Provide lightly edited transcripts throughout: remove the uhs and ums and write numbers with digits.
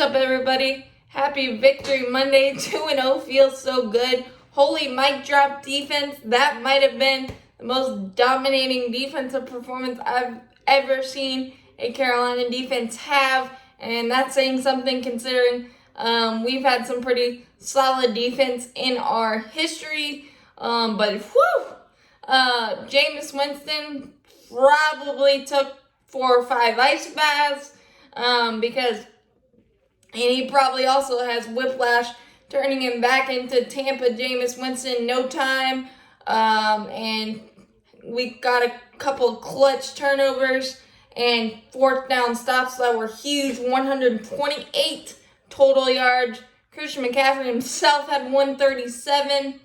up, everybody? Happy Victory Monday. 2-0 feels so good. Holy mic drop defense. That might have been the most dominating defensive performance I've ever seen a Carolina defense have. And that's saying something considering we've had some pretty solid defense in our history. But Jameis Winston probably took 4 or 5 ice baths and he probably also has whiplash, turning him back into Tampa Jameis Winston no time. And we got a couple clutch turnovers and 4th down stops that were huge. 128 total yards. Christian McCaffrey himself had 137.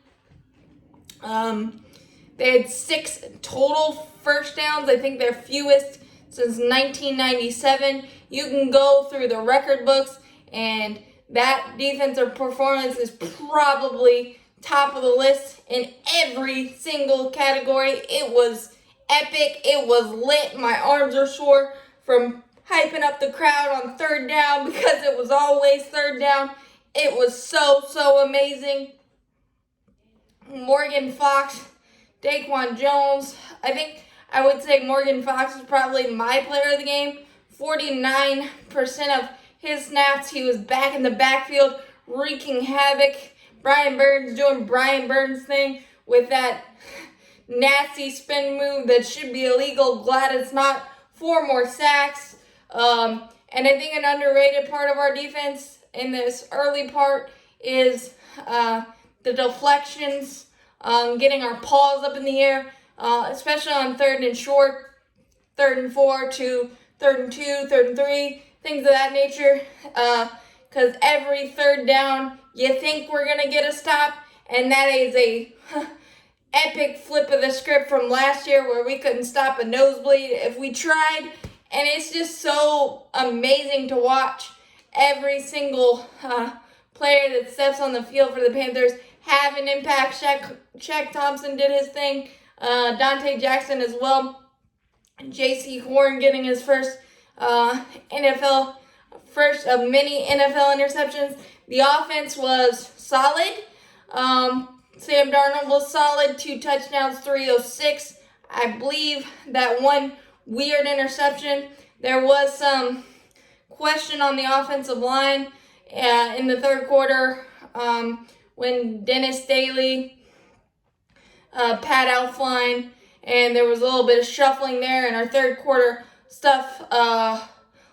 They had 6 total first downs. I think their fewest since 1997. You can go through the record books, and that defensive performance is probably top of the list in every single category. It was epic. It was lit. My arms are sore from hyping up the crowd on 3rd down because it was always 3rd down. It was so amazing. Morgan Fox, Daquan Jones. I would say Morgan Fox is probably my player of the game. 49% of his snaps, he was back in the backfield, wreaking havoc. Brian Burns doing Brian Burns thing with that nasty spin move that should be illegal. Glad it's not. 4 more sacks. And I think an underrated part of our defense in this early part is the deflections, getting our paws up in the air, especially on 3rd and short, 3rd and 4 to 3rd and 2, 3rd and 3, things of that nature. Because every 3rd down, you think we're going to get a stop, and that is a epic flip of the script from last year where we couldn't stop a nosebleed if we tried. And it's just so amazing to watch every single player that steps on the field for the Panthers have an impact. Shaq Thompson did his thing. Dante Jackson as well. J.C. Horn getting his first mini NFL interceptions. The offense was solid. Sam Darnold was solid. 2 touchdowns, 306. I believe that one weird interception. There was some question on the offensive line in the 3rd quarter when Dennis Daly, Pat Elflein, and there was a little bit of shuffling there, and our 3rd quarter stuff,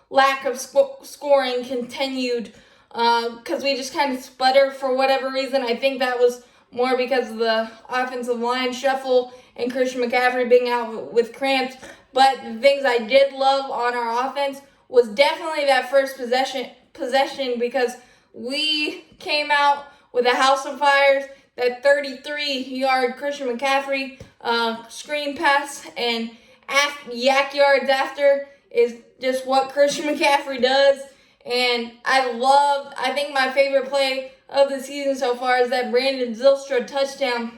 lack of scoring continued because we just kind of sputter for whatever reason. I think that was more because of the offensive line shuffle and Christian McCaffrey being out with cramps. But the things I did love on our offense was definitely that first possession because we came out with a house of fires. That 33-yard Christian McCaffrey screen pass and yak yards after is just what Christian McCaffrey does. And I think my favorite play of the season so far is that Brandon Zylstra touchdown.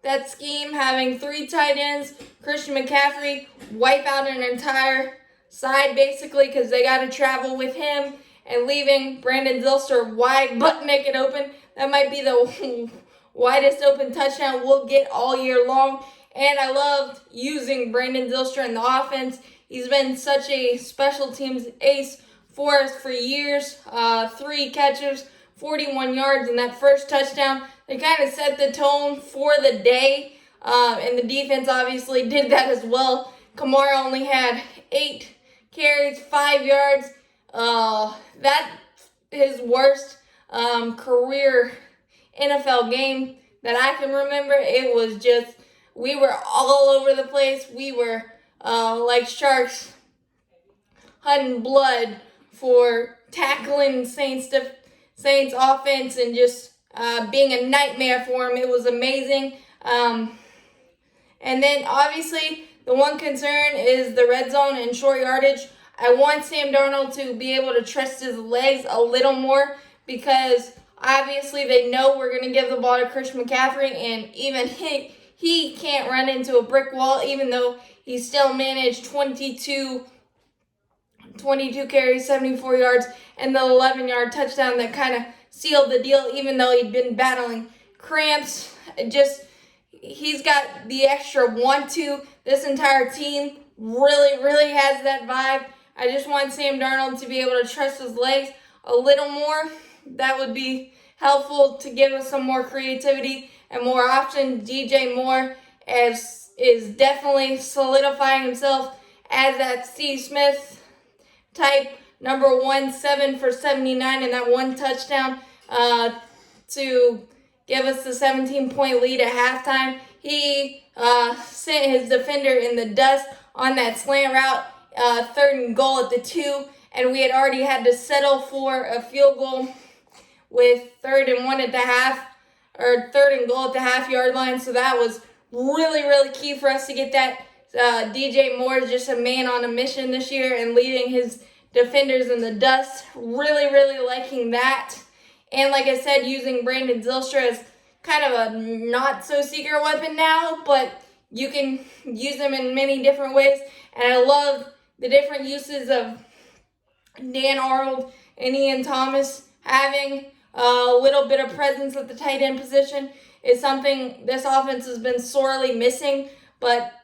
That scheme, having 3 tight ends, Christian McCaffrey wipe out an entire side basically because they got to travel with him, and leaving Brandon Zylstra wide, butt naked open. That might be the widest open touchdown we'll get all year long. And I loved using Brandon Zylstra in the offense. He's been such a special teams ace for us for years. 3 catches, 41 yards, and that first touchdown, they kind of set the tone for the day. And the defense obviously did that as well. Kamara only had 8 carries, 5 yards. That his worst career NFL game that I can remember. It was just, we were all over the place. We were like sharks hunting blood for tackling Saints offense and just being a nightmare for him. It was amazing. And then obviously the one concern is the red zone and short yardage. I want Sam Darnold to be able to trust his legs a little more because obviously they know we're going to give the ball to Christian McCaffrey, and even he can't run into a brick wall, even though he still managed 22 22 carries, 74 yards, and the 11-yard touchdown that kind of sealed the deal, even though he'd been battling cramps. He's got the extra want-to. This entire team really has that vibe. I just want Sam Darnold to be able to trust his legs a little more. That would be helpful to give us some more creativity and more options. DJ Moore is definitely solidifying himself as that Steve Smith type, number 1, 7 for 79 and that 1 touchdown to give us the 17-point lead at halftime. He sent his defender in the dust on that slant route, 3rd and goal at the 2, and we had already had to settle for a field goal with 3rd and 1 at the half, or 3rd and goal at the half-yard line. So that was really key for us to get that. DJ Moore is just a man on a mission this year and leading his defenders in the dust. Really liking that. And like I said, using Brandon Zylstra as kind of a not-so-secret weapon now, but you can use him in many different ways. And I love the different uses of Dan Arnold and Ian Thomas. Having a little bit of presence at the tight end position is something this offense has been sorely missing, but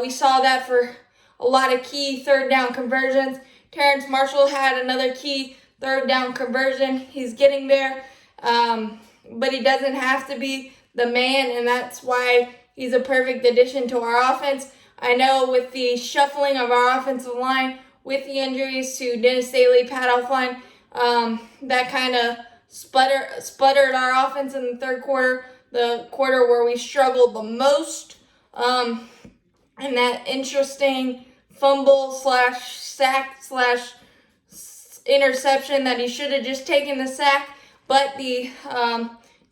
we saw that for a lot of key 3rd down conversions. Terrence Marshall had another key 3rd down conversion. He's getting there, but he doesn't have to be the man, and that's why he's a perfect addition to our offense. I know with the shuffling of our offensive line, with the injuries to Dennis Daly, Pat Elflein, that kind of sputtered our offense in the 3rd quarter, the quarter where we struggled the most. And that interesting fumble / sack / interception that he should have just taken the sack, but the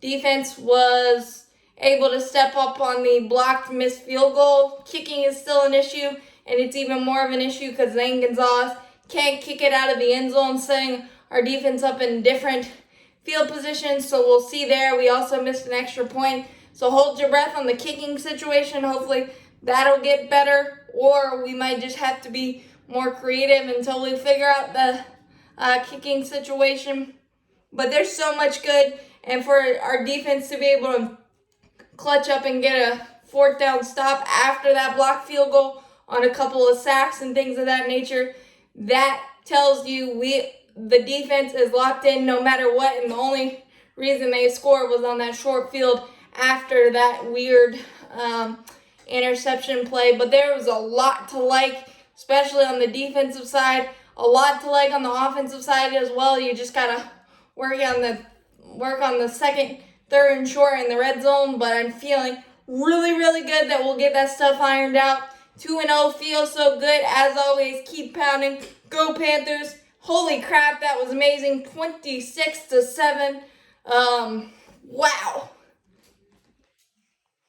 defense was able to step up on the blocked missed field goal. Kicking is still an issue, and it's even more of an issue because Zane Gonzalez can't kick it out of the end zone, setting our defense up in different field positions, so we'll see there. We also missed an extra point, so hold your breath on the kicking situation. Hopefully that'll get better, or we might just have to be more creative until we figure out the kicking situation. But there's so much good, and for our defense to be able to clutch up and get a 4th down stop after that blocked field goal on a couple of sacks and things of that nature, that tells you the defense is locked in no matter what, and the only reason they scored was on that short field after that weird interception play. But there was a lot to like, especially on the defensive side, a lot to like on the offensive side as well. You just gotta work on the 2nd, 3rd, and short in the red zone, but I'm feeling really good that we'll get that stuff ironed out. 2-0 feels so good. As always, keep pounding. Go Panthers. Holy crap, that was amazing. 26-7. Wow.